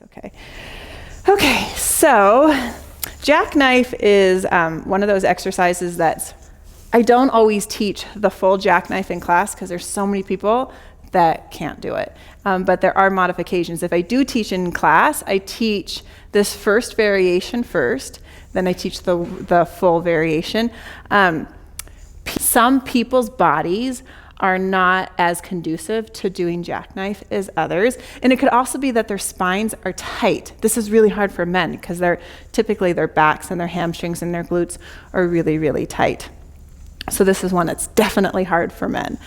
Okay. Okay, so Jackknife is one of those exercises that I don't always teach the full Jackknife in class because there's so many people that can't do it. But there are modifications. If I do teach in class, I teach this first variation first, then I teach the full variation. Some people's bodies are not as conducive to doing Jackknife as others. And it could also be that their spines are tight. This is really hard for men because typically their backs and their hamstrings and their glutes are really, really tight. So this is one that's definitely hard for men.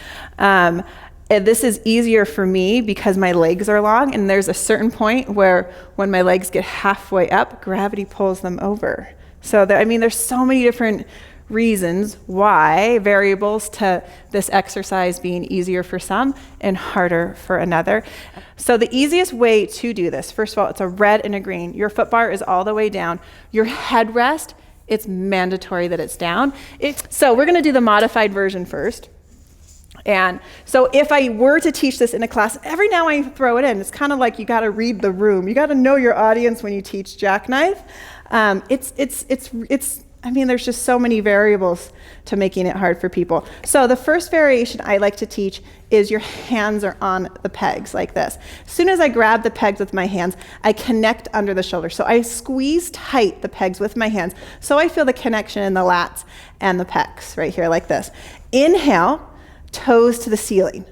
This is easier for me because my legs are long, and there's a certain point where when my legs get halfway up, gravity pulls them over. So there's so many different reasons why, variables to this exercise being easier for some and harder for another. So the easiest way to do this, first of all, it's a red and a green. Your foot bar is all the way down. Your headrest, it's mandatory that it's down. So we're gonna do the modified version first. And so if I were to teach this in a class, every now I throw it in. It's kind of like you gotta read the room. You gotta know your audience when you teach Jackknife. There's just so many variables to making it hard for people. So the first variation I like to teach is your hands are on the pegs like this. As soon as I grab the pegs with my hands, I connect under the shoulder. So I squeeze tight the pegs with my hands so I feel the connection in the lats and the pecs right here like this. Inhale, toes to the ceiling.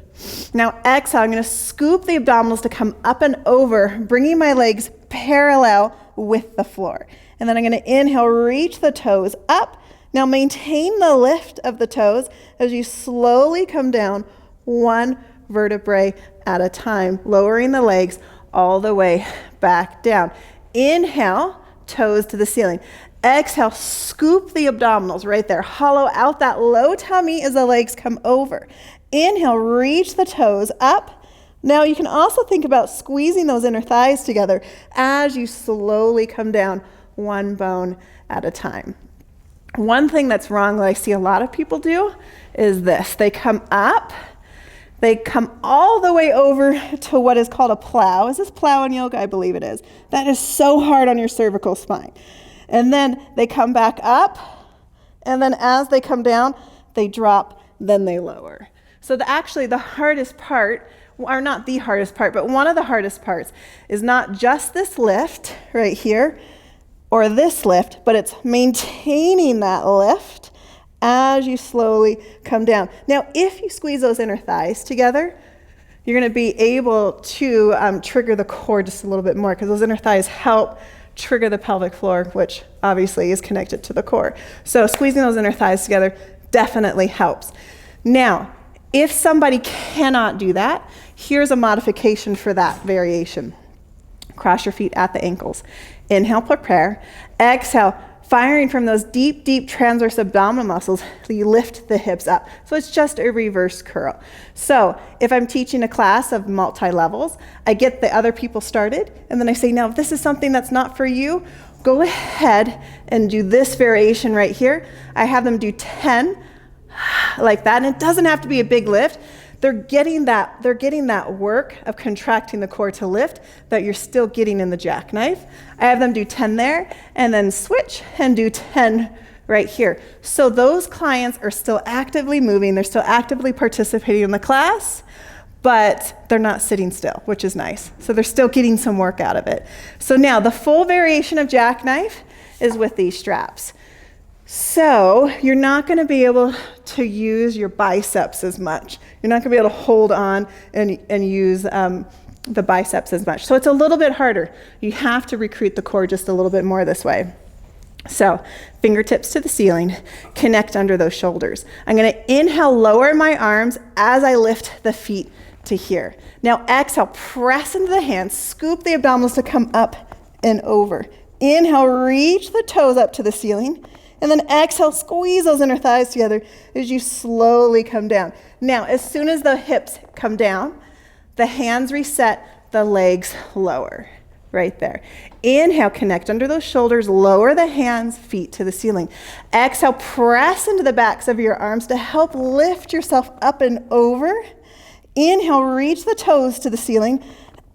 Now exhale, I'm gonna scoop the abdominals to come up and over, bringing my legs parallel with the floor. And then I'm gonna inhale, reach the toes up. Now maintain the lift of the toes as you slowly come down one vertebrae at a time, lowering the legs all the way back down. Inhale, toes to the ceiling. Exhale, scoop the abdominals right there. Hollow out that low tummy as the legs come over. Inhale, reach the toes up. Now you can also think about squeezing those inner thighs together as you slowly come down one bone at a time. One thing that's wrong that I see a lot of people do is this. They come up, they come all the way over to what is called a plow. Is this plow in yoga? I believe it is. That is so hard on your cervical spine. And then they come back up, and then as they come down, they drop, then they lower. So the hardest part, or not the hardest part, but one of the hardest parts is not just this lift right here, or this lift, but it's maintaining that lift as you slowly come down. Now, if you squeeze those inner thighs together, you're gonna be able to trigger the core just a little bit more because those inner thighs help trigger the pelvic floor, which obviously is connected to the core. So squeezing those inner thighs together definitely helps. Now, if somebody cannot do that, here's a modification for that variation. Cross your feet at the ankles. Inhale, prepare. Exhale, firing from those deep, deep transverse abdominal muscles, you lift the hips up. So it's just a reverse curl. So if I'm teaching a class of multi-levels, I get the other people started, and then I say, now, if this is something that's not for you, go ahead and do this variation right here. I have them do 10 like that, and it doesn't have to be a big lift. They're getting that work of contracting the core to lift that you're still getting in the Jackknife. I have them do 10 there and then switch and do 10 right here. So those clients are still actively moving, they're still actively participating in the class, but they're not sitting still, which is nice. So they're still getting some work out of it. So now the full variation of Jackknife is with these straps. So you're not going to be able to use your biceps as much. You're not going to be able to hold on and use the biceps as much. So it's a little bit harder. You have to recruit the core just a little bit more this way. So fingertips to the ceiling, connect under those shoulders. I'm going to inhale, lower my arms as I lift the feet to here. Now exhale, press into the hands, scoop the abdominals to come up and over. Inhale, reach the toes up to the ceiling. And then exhale, squeeze those inner thighs together as you slowly come down. Now, as soon as the hips come down, the hands reset, the legs lower, right there. Inhale, connect under those shoulders, lower the hands, feet to the ceiling. Exhale, press into the backs of your arms to help lift yourself up and over. Inhale, reach the toes to the ceiling.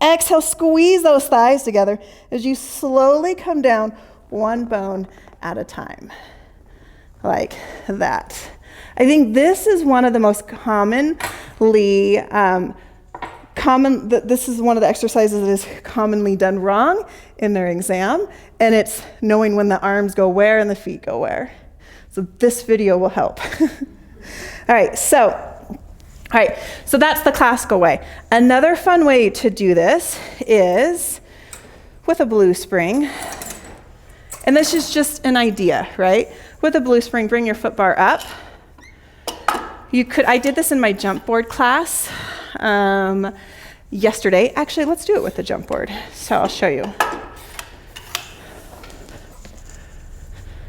Exhale, squeeze those thighs together as you slowly come down one bone at a time, like that. I think this is one of the most commonly, this is one of the exercises that is commonly done wrong in their exam, and it's knowing when the arms go where and the feet go where. So this video will help. All right, so that's the classical way. Another fun way to do this is with a blue spring. And this is just an idea, right? With a blue spring, bring your foot bar up. I did this in my jump board class yesterday. Actually, let's do it with the jump board. So I'll show you.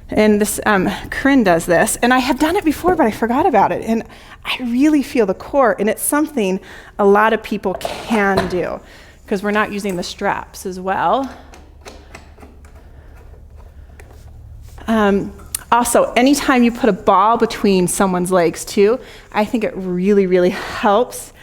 And this, Corinne does this, and I have done it before, but I forgot about it. And I really feel the core, and it's something a lot of people can do because we're not using the straps as well. Also, anytime you put a ball between someone's legs too, I think it really, really helps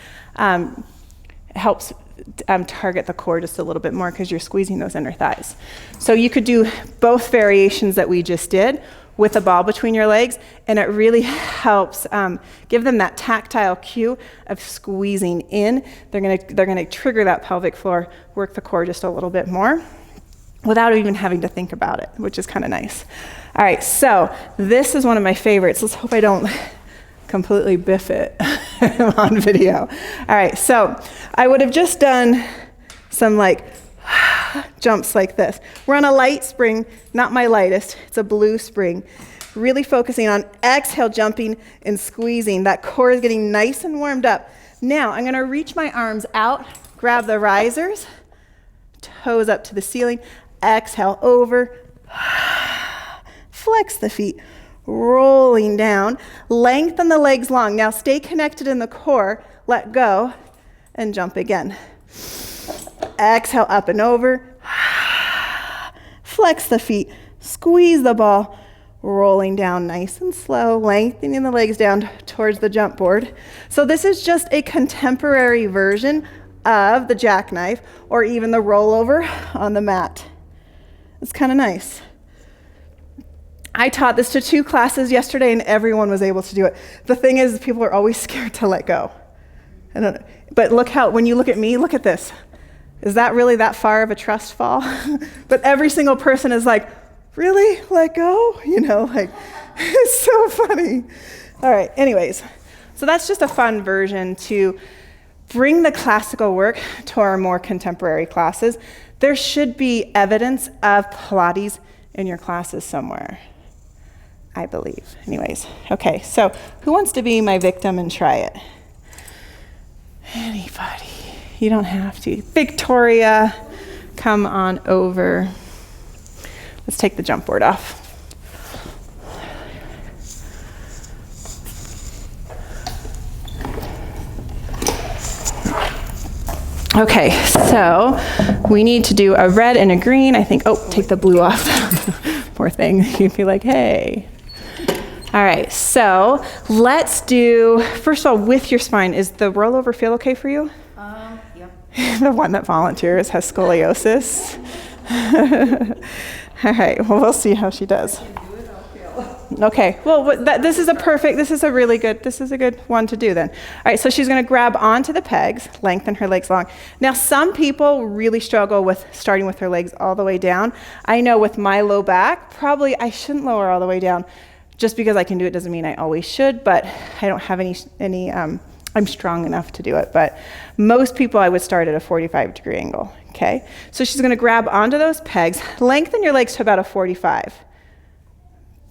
target the core just a little bit more because you're squeezing those inner thighs. So you could do both variations that we just did with a ball between your legs, and it really helps give them that tactile cue of squeezing in. They're gonna trigger that pelvic floor, work the core just a little bit more without even having to think about it, which is kind of nice. All right, so this is one of my favorites. Let's hope I don't completely biff it on video. All right, so I would have just done some like jumps like this. We're on a light spring, not my lightest, it's a blue spring. Really focusing on exhale, jumping and squeezing. That core is getting nice and warmed up. Now I'm gonna reach my arms out, grab the risers, toes up to the ceiling, exhale over, flex the feet, rolling down, lengthen the legs long. Now stay connected in the core, let go, and jump again. Exhale up and over, flex the feet, squeeze the ball, rolling down nice and slow, lengthening the legs down towards the jump board. So this is just a contemporary version of the jackknife or even the rollover on the mat. It's kind of nice. I taught this to 2 classes yesterday and everyone was able to do it. The thing is, people are always scared to let go. I don't know. But look how, when you look at me, look at this. Is that really that far of a trust fall? But every single person is like, really? Let go? You know, like, it's so funny. All right, anyways. So that's just a fun version to bring the classical work to our more contemporary classes. There should be evidence of Pilates in your classes somewhere, I believe. Anyways, okay, so who wants to be my victim and try it? Anybody? You don't have to. Victoria, come on over. Let's take the jump board off. Okay, so we need to do a red and a green. I think, oh, take the blue off. Poor thing. You'd be like, hey. All right, so let's do, first of all, with your spine, is the rollover feel okay for you? Yep. The one that volunteers has scoliosis. All right, well, we'll see how she does. Okay, well, this is a good one to do then. All right, so she's gonna grab onto the pegs, lengthen her legs long. Now, some people really struggle with starting with her legs all the way down. I know with my low back, probably I shouldn't lower all the way down. Just because I can do it doesn't mean I always should, but I don't have I'm strong enough to do it. But most people, I would start at a 45-degree angle, okay? So she's gonna grab onto those pegs, lengthen your legs to about a 45.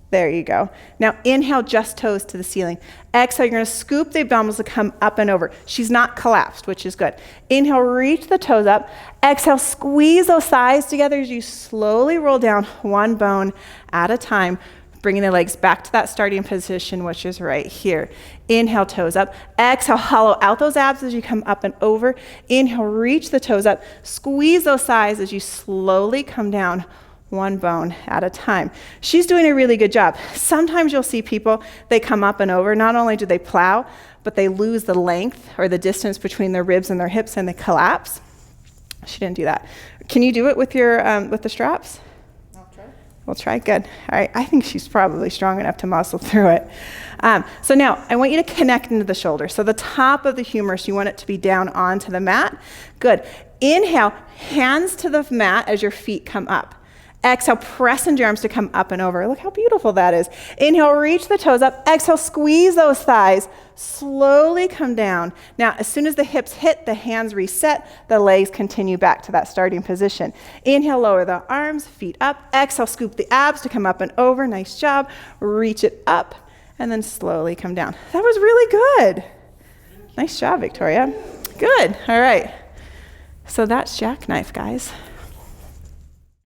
There you go. Now inhale, just toes to the ceiling. Exhale, you're gonna scoop the abdominals to come up and over. She's not collapsed, which is good. Inhale, reach the toes up. Exhale, squeeze those thighs together as you slowly roll down one bone at a time, bringing the legs back to that starting position, which is right here. Inhale, toes up. Exhale, hollow out those abs as you come up and over. Inhale, reach the toes up. Squeeze those thighs as you slowly come down one bone at a time. She's doing a really good job. Sometimes you'll see people, they come up and over. Not only do they plow, but they lose the length or the distance between their ribs and their hips and they collapse. She didn't do that. Can you do it with your with the straps? I'll try. We'll try. Good. All right. I think she's probably strong enough to muscle through it. So now I want you to connect into the shoulder. So the top of the humerus, you want it to be down onto the mat. Good. Inhale, hands to the mat as your feet come up. Exhale, press into your arms to come up and over. Look how beautiful that is. Inhale, reach the toes up. Exhale, squeeze those thighs. Slowly come down. Now, as soon as the hips hit, the hands reset, the legs continue back to that starting position. Inhale, lower the arms, feet up. Exhale, scoop the abs to come up and over. Nice job. Reach it up, and then slowly come down. That was really good. Nice job, Victoria. Good. All right. So that's Jackknife, guys.